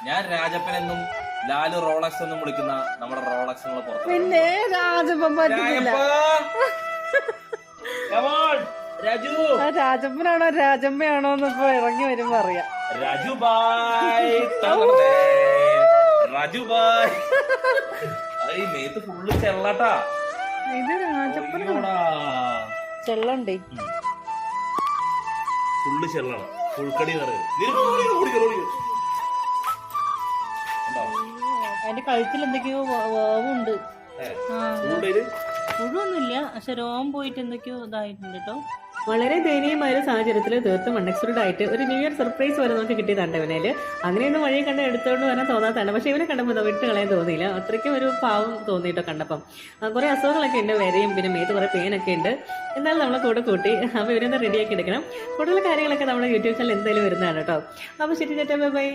ഞാൻ രാജപ്പനെന്നും ലാലു റോളക്സ് എന്നും വിളിക്കുന്ന നമ്മുടെ റോളക്സ് എന്നുള്ള പുറത്ത്. പിന്നെ രാജപ്പൻ പറ്റുന്നില്ല. രാജു രാജപ്പനാണോ രാജമ്മയാണോ എന്ന് ഇപ്പൊ ഇറങ്ങി വരുമ്പോ അറിയാം. രാജു ബായ് രാജു ബായ്. ഈ മേത്ത് ഫുള്ള് ചെള്ളട്ടാ. ഇത് രാജപ്പനാ. ചെള്ളുണ്ടേ, ഫുള്ള് ചെള്ളണം. ഫുൾക്കടി അതിന്റെ കഴുത്തിൽ എന്തൊക്കെയോ വേവുണ്ട്. മുഴുവൊന്നുമില്ല, പക്ഷെ രോമം പോയിട്ട് എന്തൊക്കെയോ ഇതായിട്ടുണ്ട് കേട്ടോ. വളരെ ദയനീയമായ ഒരു സാഹചര്യത്തിൽ തീർത്തും അൺഎക്സ്പെക്ടഡ് ആയിട്ട് ഒരു ന്യൂ ഇയർ സർപ്രൈസ് വരെ നമുക്ക് കിട്ടിയതാണ് ഇവനേല്. അങ്ങനെയൊന്നും വഴി കണ്ട് എടുത്തോണ്ട് വരാൻ തോന്നാത്തതാണ്. പക്ഷെ ഇവനെ കണ്ടപ്പോൾ വിട്ട് കളയാൻ തോന്നിയില്ല. അത്രയ്ക്കും ഒരു പാവം തോന്നിയിട്ടോ കണ്ടപ്പം. കുറെ അസുഖങ്ങളൊക്കെ ഉണ്ട്, വരെയും പിന്നെ മേത്ത് കുറെ പെയിനൊക്കെ ഉണ്ട്. എന്നാലും നമ്മളെ കൂടെ കൂട്ടി. അപ്പൊ ഇവരൊന്ന് റെഡിയാക്കി എടുക്കണം. കൂടുതൽ കാര്യങ്ങളൊക്കെ നമ്മുടെ യൂട്യൂബ് ചാനൽ എന്തായാലും വരുന്നതാണ് കേട്ടോ. അപ്പൊ ശരി ചേട്ടാ, ബൈ.